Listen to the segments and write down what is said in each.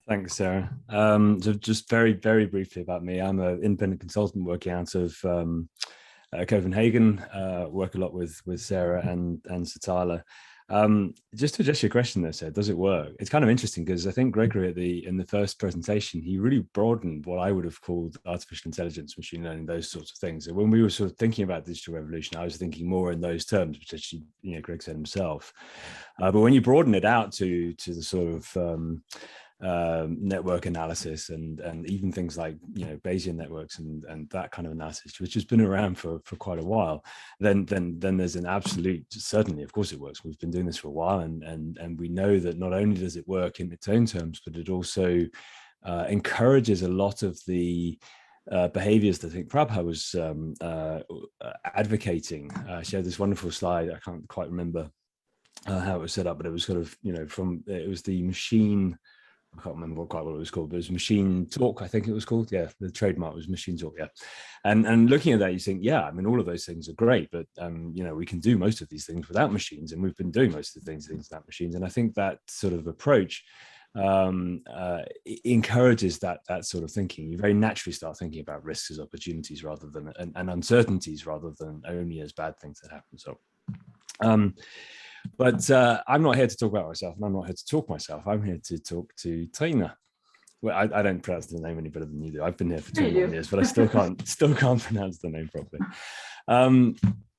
Thanks, Sarah. So just very, very briefly about me. I'm an independent consultant working out of Copenhagen. Work a lot with Sarah and Satala. Just to address your question there, Sarah, does it work? It's kind of interesting because I think Gregory in the first presentation, he really broadened what I would have called artificial intelligence, machine learning, those sorts of things. So when we were sort of thinking about digital revolution, I was thinking more in those terms, which actually, Greg said himself. But when you broaden it out to the sort of network analysis and even things like Bayesian networks and that kind of analysis, which has been around for quite a while, then there's an absolute certainly, of course it works. We've been doing this for a while, and we know that not only does it work in its own terms, but it also encourages a lot of the behaviors that I think Prabha was advocating. She had this wonderful slide. I can't quite remember how it was set up, but it was sort of it was the machine. I can't remember quite what it was called, but it was Machine Talk, I think it was called. Yeah, the trademark was Machine Talk. Yeah, and looking at that, you think, yeah, I mean, all of those things are great, but we can do most of these things without machines, and we've been doing most of the things without machines. And I think that sort of approach encourages that sort of thinking. You very naturally start thinking about risks as opportunities rather than and uncertainties rather than only as bad things that happen. So. But I'm not here to talk about myself, and I'm not here to talk myself. I'm here to talk to Trine. Well, I don't pronounce the name any better than you do. I've been here for 21 years, but I still can't pronounce the name properly.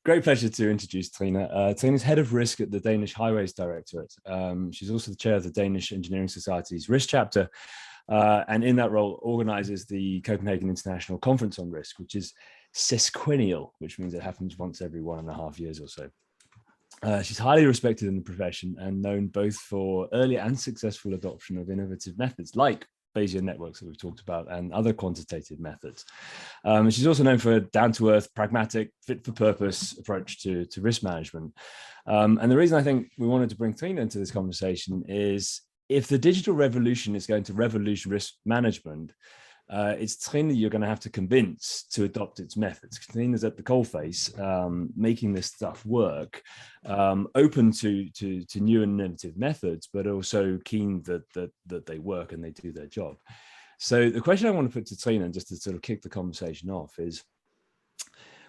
Great pleasure to introduce Trine. Trine is head of risk at the Danish Highways Directorate. She's also the chair of the Danish Engineering Society's risk chapter, and in that role organizes the Copenhagen International Conference on Risk, which is sesquiennial, which means it happens once every 1.5 years or so. She's highly respected in the profession and known both for early and successful adoption of innovative methods like Bayesian networks that we've talked about and other quantitative methods. She's also known for a down-to-earth, pragmatic, fit-for-purpose approach to risk management. And the reason I think we wanted to bring Trine into this conversation is if the digital revolution is going to revolution risk management, it's Trine you're going to have to convince to adopt its methods. Trine is at the coalface, making this stuff work, open to new and innovative methods, but also keen that they work and they do their job. So the question I want to put to Trine, and just to sort of kick the conversation off, is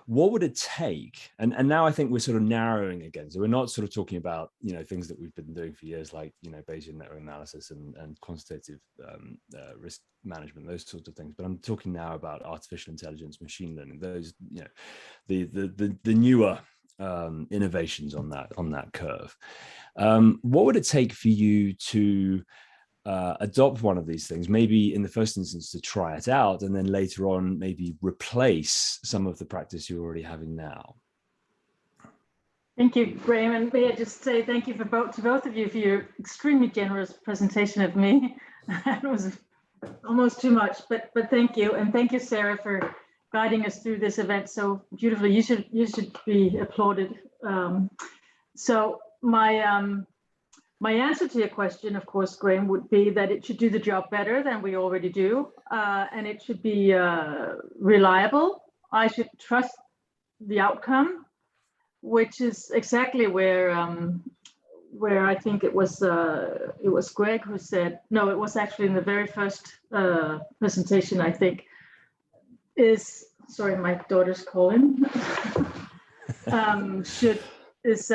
what would it take? And now I think we're sort of narrowing again. So we're not sort of talking about, things that we've been doing for years, like, Bayesian network analysis and quantitative risk management, those sorts of things. But I'm talking now about artificial intelligence, machine learning, those, the newer innovations on that curve. What would it take for you to adopt one of these things, maybe in the first instance to try it out, and then later on maybe replace some of the practice you're already having now? Thank you, Graeme, and may I just say thank you to both of you for your extremely generous presentation of me. It was almost too much, but thank you, and thank you, Sarah, for guiding us through this event so beautifully. You should be applauded. So my answer to your question, of course, Graeme, would be that it should do the job better than we already do, and it should be reliable. I should trust the outcome, which is exactly where I think it was Greg who said, no, it was actually in the very first presentation, I think, sorry, my daughter's calling, is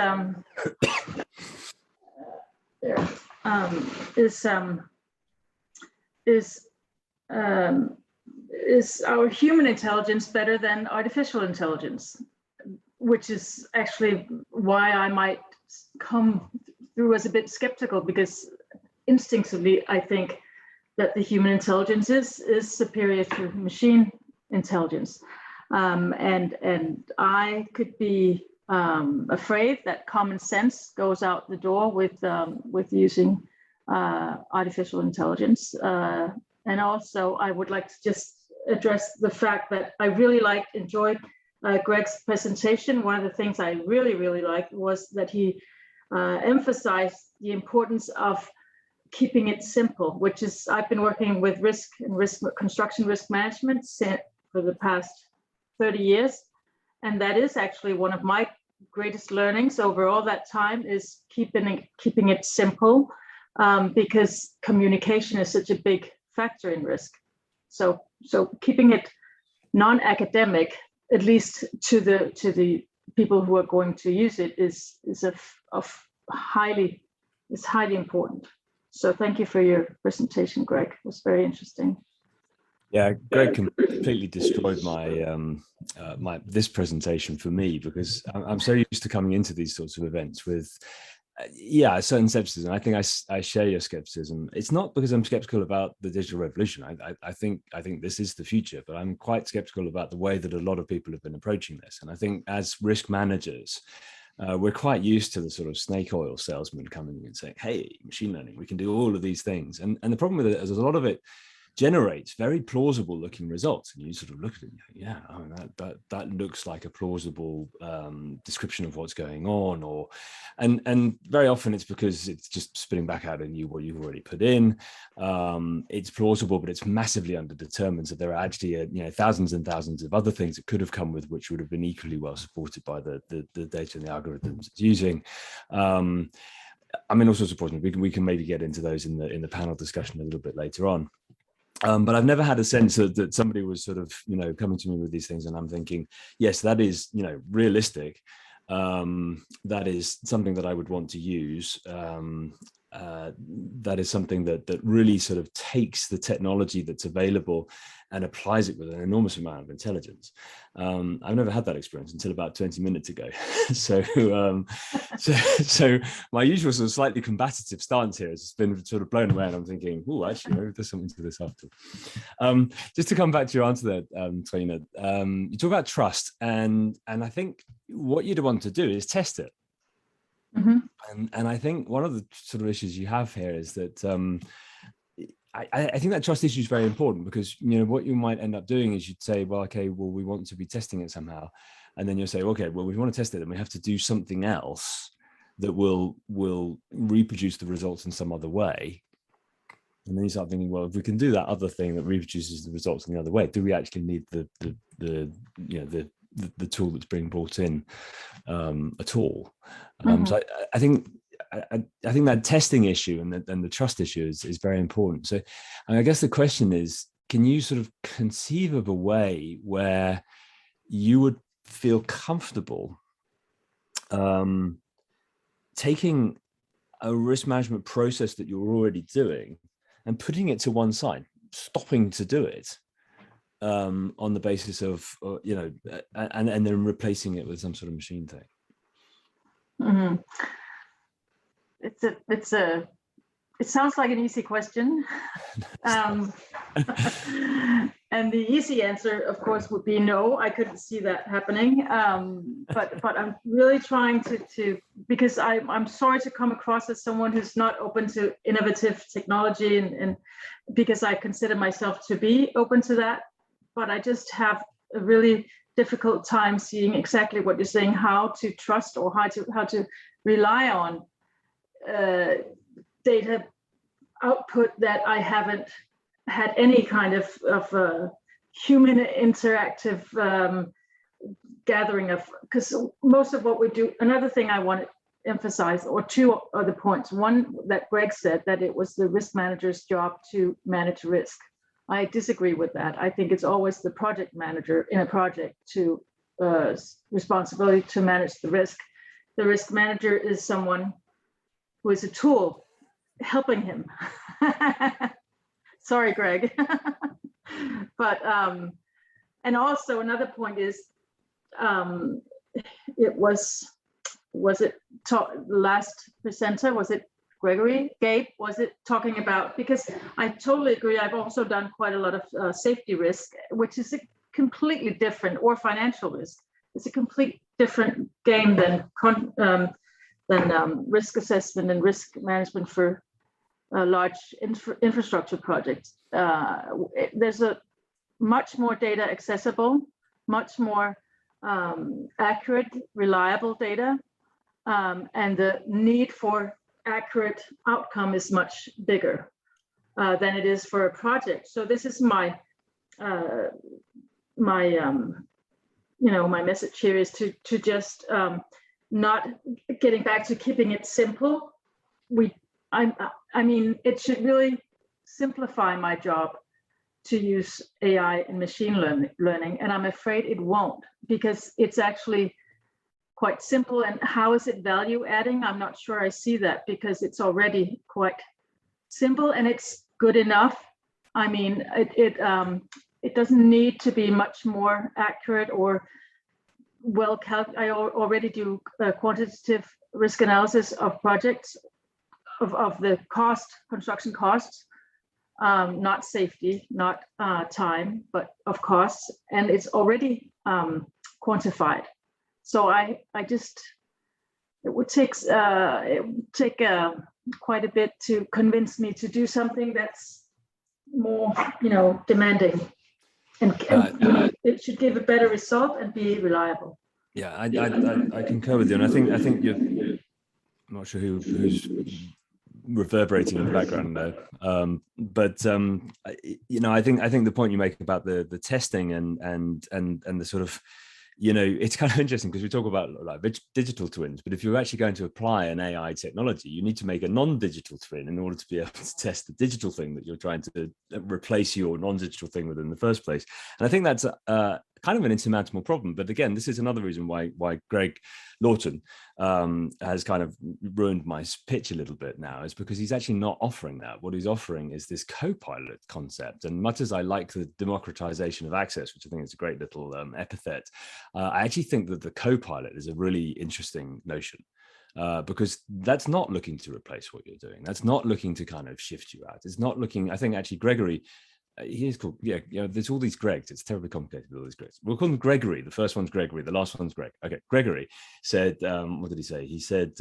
our human intelligence better than artificial intelligence, which is actually why I might come through as a bit skeptical, because instinctively I think that the human intelligence is superior to machine intelligence, and I could be afraid that common sense goes out the door with using artificial intelligence. And also, I would like to just address the fact that I really enjoyed Greg's presentation. One of the things I really liked was that he emphasized the importance of keeping it simple, which is, I've been working with construction risk management for the past 30 years. And that is actually one of my greatest learnings over all that time, is keeping it simple. because communication is such a big factor in risk. So keeping it non-academic, at least to the people who are going to use it, is highly important. So thank you for your presentation, Greg. It was very interesting. Yeah, Greg completely destroyed my this presentation for me, because I'm so used to coming into these sorts of events with a certain skepticism. I think I share your skepticism. It's not because I'm skeptical about the digital revolution. I think this is the future, but I'm quite skeptical about the way that a lot of people have been approaching this. And I think as risk managers, we're quite used to the sort of snake oil salesman coming in and saying, hey, machine learning, we can do all of these things. And the problem with it is a lot of it generates very plausible looking results, and you sort of look at it and you think, that looks like a plausible description of what's going on, and very often it's because it's just spitting back out at you what you've already put in. It's plausible, but it's massively underdetermined, so there are actually thousands and thousands of other things that could have come with, which would have been equally well supported by the data and the algorithms it's using. I mean, all sorts of problems. We can maybe get into those in the panel discussion a little bit later on. But I've never had a sense that somebody was sort of, coming to me with these things, and I'm thinking, yes, that is, realistic. That is something that I would want to use. That is something that really sort of takes the technology that's available and applies it with an enormous amount of intelligence. I've never had that experience until about 20 minutes ago. So my usual sort of slightly combative stance here has been sort of blown away, and I'm thinking, oh, actually, maybe there's something to this after. Just to come back to your answer there, Trine, you talk about trust, and I think what you'd want to do is test it. Mm-hmm. And I think one of the sort of issues you have here is that I think that trust issue is very important, because what you might end up doing is you'd say, well, okay, well, we want to be testing it somehow, and then you'll say, okay, well, we want to test it, and we have to do something else that will reproduce the results in some other way. And then you start thinking, well, if we can do that other thing that reproduces the results in the other way, do we actually need the tool that's being brought in at all? Mm-hmm. So I think that testing issue and the trust issue is very important. So I guess the question is, can you sort of conceive of a way where you would feel comfortable taking a risk management process that you're already doing and putting it to one side, stopping to do it, on the basis of, and then replacing it with some sort of machine thing? Mm-hmm. It sounds like an easy question. And the easy answer, of course, would be no, I couldn't see that happening. But I'm really trying to because I'm sorry to come across as someone who's not open to innovative technology, and because I consider myself to be open to that. But I just have a really difficult time seeing exactly what you're saying, how to trust or how to rely on data output that I haven't had any kind of human interactive gathering of, because most of what we do, another thing I want to emphasize, or two other points. One, that Greg said that it was the risk manager's job to manage risk. I disagree with that. I think it's always the project manager in a project to responsibility to manage the risk. The risk manager is someone who is a tool helping him. Sorry, Greg. But and also another point is, it was it the last presenter, was it Gabe, was it talking about, because I totally agree. I've also done quite a lot of safety risk, which is a completely different, or financial risk. It's a complete different game than risk assessment and risk management for large infrastructure projects. There's a much more data accessible, much more accurate, reliable data, and the need for accurate outcome is much bigger than it is for a project. So this is my my message here is to just not getting back to keeping it simple. We I mean, it should really simplify my job to use AI and machine learning, and I'm afraid it won't, because it's actually quite simple. And how is it value adding? I'm not sure I see that, because it's already quite simple and it's good enough. I mean, it doesn't need to be much more accurate or well calculated. I already do quantitative risk analysis of projects, of the construction costs, not safety, not time, but of costs, and it's already quantified. So it would take quite a bit to convince me to do something that's more, demanding, and it should give a better result and be reliable. Yeah, I concur with you, and I think you're. I'm not sure who's reverberating in the background there, but I think the point you make about the testing and the sort of, it's kind of interesting, because we talk about like digital twins, but if you're actually going to apply an AI technology, you need to make a non-digital twin in order to be able to test the digital thing that you're trying to replace your non-digital thing with in the first place. And I think that's kind of an insurmountable problem. But again, this is another reason why Greg Lawton has kind of ruined my pitch a little bit now, is because he's actually not offering that. What he's offering is this co-pilot concept. And much as I like the democratization of access, which I think is a great little epithet, I actually think that the co-pilot is a really interesting notion. Because that's not looking to replace what you're doing. That's not looking to kind of shift you out. It's not looking, I think actually Gregory, he is called, there's all these Gregs. It's terribly complicated with all these Gregs. We'll call them Gregory. The first one's Gregory. The last one's Greg. Okay, Gregory said, what did he say? He said,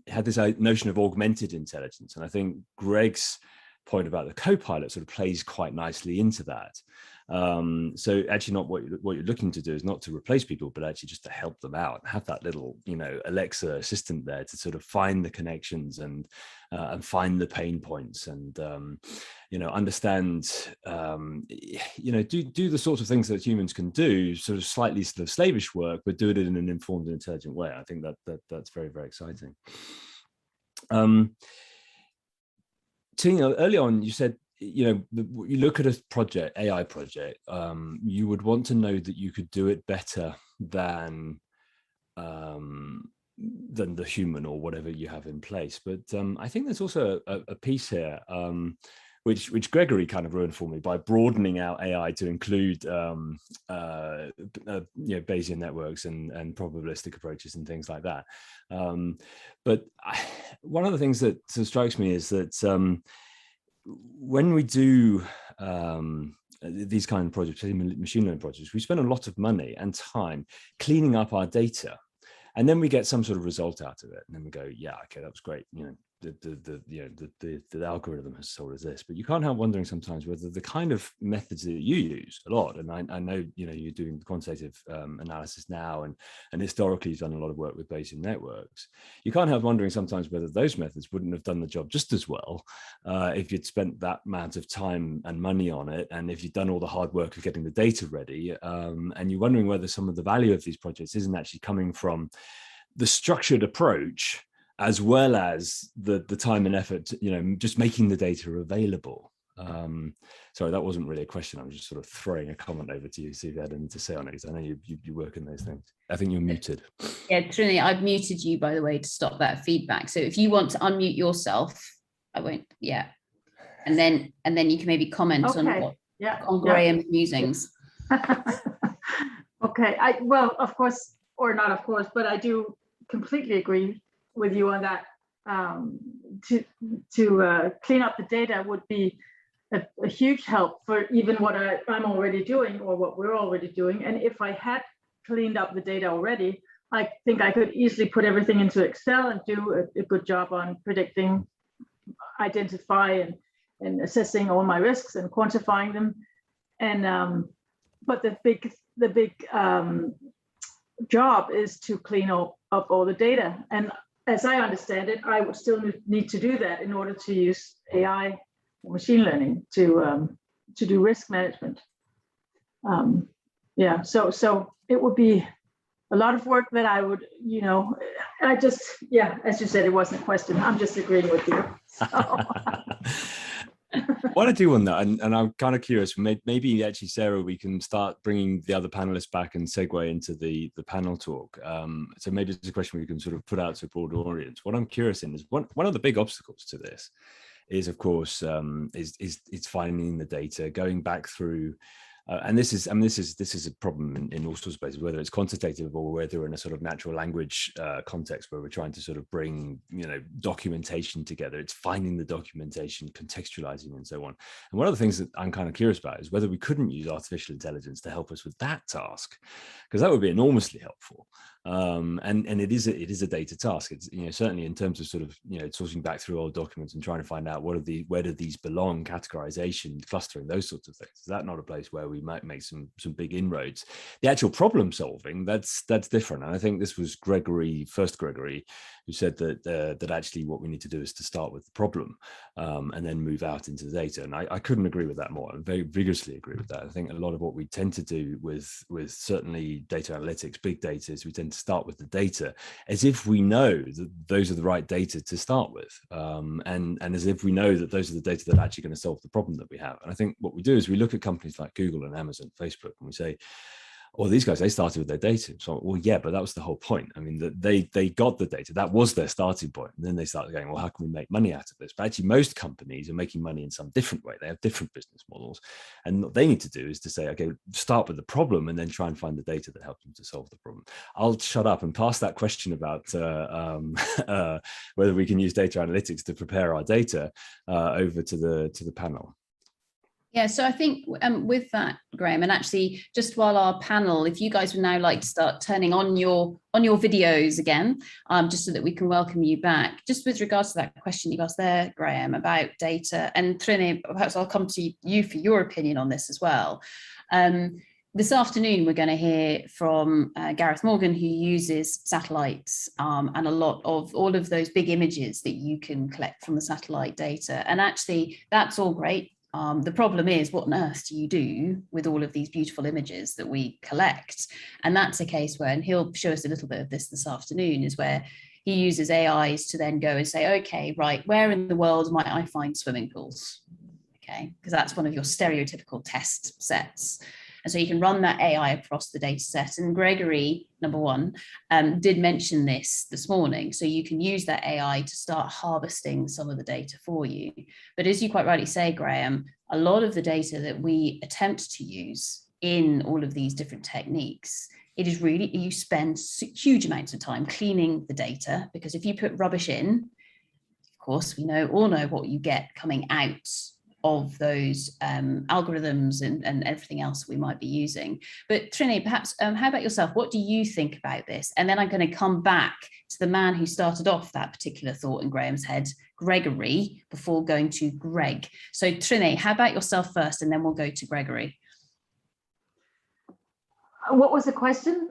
had this notion of augmented intelligence. And I think Greg's point about the co-pilot sort of plays quite nicely into that. So actually not what you're looking to do is not to replace people, but actually just to help them out, have that little, Alexa assistant there to sort of find the connections and find the pain points and, understand, do the sorts of things that humans can do, sort of slightly sort of slavish work, but do it in an informed and intelligent way. I think that's very, very exciting. Tina, early on, you said, you look at a project, AI project, you would want to know that you could do it better than the human or whatever you have in place. But I think there's also a piece here, which Gregory kind of ruined for me by broadening out AI to include Bayesian networks and probabilistic approaches and things like that. But one of the things that sort of strikes me is that when we do these kind of projects, machine learning projects, we spend a lot of money and time cleaning up our data, and then we get some sort of result out of it, and then we go, yeah, okay, that was great. The algorithm has told us this, but you can't help wondering sometimes whether the kind of methods that you use a lot, and I know you're doing the quantitative analysis now, and historically you've done a lot of work with Bayesian networks. You can't help wondering sometimes whether those methods wouldn't have done the job just as well if you'd spent that amount of time and money on it, and if you'd done all the hard work of getting the data ready. And you're wondering whether some of the value of these projects isn't actually coming from the structured approach, as well as the time and effort, just making the data available. Sorry, that wasn't really a question. I'm just sort of throwing a comment over to you, see if you had anything to say on it, because I know you work in those things. I think you're muted. Yeah, Trine, I've muted you, by the way, to stop that feedback. So if you want to unmute yourself, I won't. Yeah, and then you can maybe comment on Graeme's musings. Okay. Well, of course, or not of course, but I do completely agree with you on that. To clean up the data would be a huge help for even what I'm already doing or what we're already doing. And if I had cleaned up the data already, I think I could easily put everything into Excel and do a good job on predicting, identify and assessing all my risks and quantifying them. And but the big job is to clean up all the data. And as I understand it, I would still need to do that in order to use AI or machine learning to do risk management. So it would be a lot of work that I would, I just, as you said, it wasn't a question. I'm just agreeing with you. So. What I do on that, and I'm kind of curious, maybe actually, Sarah, we can start bringing the other panelists back and segue into the panel talk. So maybe it's a question we can sort of put out to a broader audience. What I'm curious in is one of the big obstacles to this is, of course, is finding the data, going back through. And this is a problem in all sorts of places, whether it's quantitative or whether we're in a sort of natural language context where we're trying to sort of bring, documentation together. It's finding the documentation, contextualizing, and so on. And one of the things that I'm kind of curious about is whether we couldn't use artificial intelligence to help us with that task, because that would be enormously helpful. And it is a data task. It's certainly in terms of sort of sorting back through old documents and trying to find out where do these belong, categorization, clustering, those sorts of things. Is that not a place where we might make some big inroads? The actual problem solving, that's different. And I think this was Gregory, who said that actually what we need to do is to start with the problem and then move out into the data. And I couldn't agree with that more. I very vigorously agree with that. I think a lot of what we tend to do with certainly data analytics, big data, is we tend to start with the data as if we know that those are the right data to start with, and as if we know that those are the data that are actually going to solve the problem that we have. And I think what we do is we look at companies like Google and Amazon, Facebook, and we say, well, these guys, they started with their data. So, well, yeah, but that was the whole point. I mean, they got the data. That was their starting point. And then they started going, well, how can we make money out of this? But actually, most companies are making money in some different way. They have different business models. And what they need to do is to say, okay, start with the problem and then try and find the data that helps them to solve the problem. I'll shut up and pass that question about whether we can use data analytics to prepare our data over to the panel. Yeah, so I think with that, Graeme, and actually just while our panel, if you guys would now like to start turning on your videos again, just so that we can welcome you back, just with regards to that question you asked there, Graeme, about data, and Trine, perhaps I'll come to you for your opinion on this as well. This afternoon, we're going to hear from Gareth Morgan, who uses satellites and a lot of all of those big images that you can collect from the satellite data. And actually, that's all great. The problem is, what on earth do you do with all of these beautiful images that we collect? And that's a case where, and he'll show us a little bit of this afternoon, is where he uses AIs to then go and say, okay, right, where in the world might I find swimming pools? Okay, because that's one of your stereotypical test sets. And so you can run that AI across the data set. And Gregory, number one, did mention this morning. So you can use that AI to start harvesting some of the data for you. But as you quite rightly say, Graeme, a lot of the data that we attempt to use in all of these different techniques, it is really, you spend huge amounts of time cleaning the data, because if you put rubbish in, of course, we all know what you get coming out of those algorithms and everything else we might be using. But Trine, perhaps, how about yourself? What do you think about this? And then I'm going to come back to the man who started off that particular thought in Graeme's head, Gregory, before going to Greg. So Trine, how about yourself first, and then we'll go to Gregory. What was the question?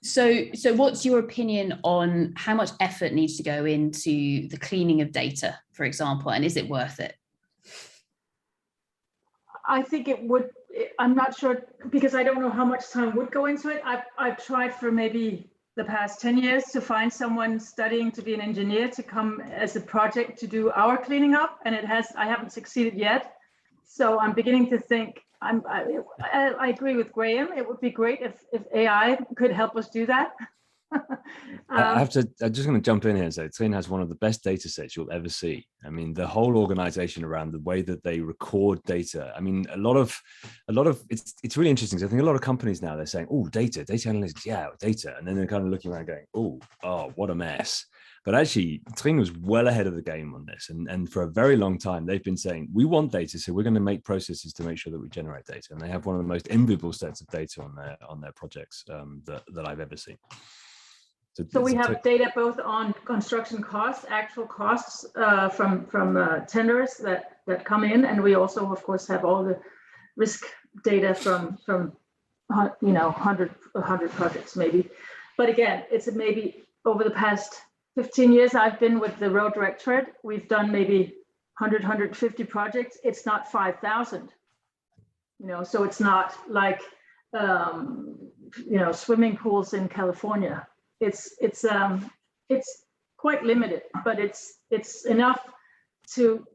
So what's your opinion on how much effort needs to go into the cleaning of data, for example, and is it worth it? I think it would. I'm not sure, because I don't know how much time would go into it. I've tried for maybe the past 10 years to find someone studying to be an engineer to come as a project to do our cleaning up, and I haven't succeeded yet. So I'm beginning to think, I agree with Graeme. It would be great if AI could help us do that. I'm just going to jump in here and say Trine has one of the best data sets you'll ever see. I mean, the whole organization around the way that they record data. I mean, a lot of it's really interesting. I think a lot of companies now, they're saying, oh, data analytics, yeah, data. And then they're kind of looking around going, oh, what a mess. But actually, Trine was well ahead of the game on this. And for a very long time, they've been saying, we want data, so we're going to make processes to make sure that we generate data. And they have one of the most enviable sets of data on their projects that I've ever seen. So we have data both on construction costs, actual costs from tenders that come in, and we also, of course, have all the risk data from 100 projects maybe. But again, it's maybe over the past 15 years I've been with the Road Directorate. We've done maybe 150 projects. It's not 5,000. So it's not like swimming pools in California. It's quite limited, but it's enough to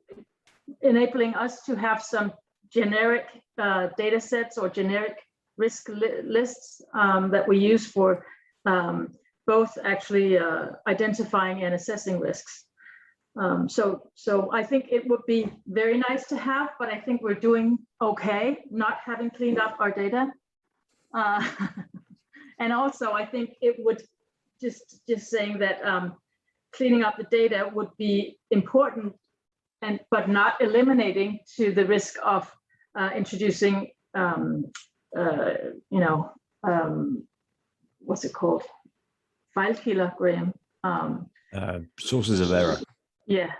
enabling us to have some generic data sets or generic risk lists that we use for both actually identifying and assessing risks. So I think it would be very nice to have, but I think we're doing okay not having cleaned up our data. And also I think it would just saying that cleaning up the data would be important, but not eliminating to the risk of introducing what's it called? Fejlkilder, Graeme. Sources of error. Yeah.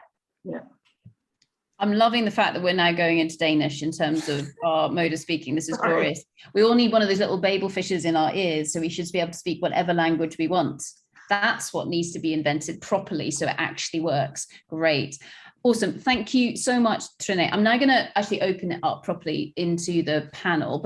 I'm loving the fact that we're now going into Danish in terms of our mode of speaking. This is glorious. We all need one of those little Babel fishes in our ears, so we should be able to speak whatever language we want. That's what needs to be invented properly so it actually works. Great. Awesome. Thank you so much, Trine. I'm now going to actually open it up properly into the panel.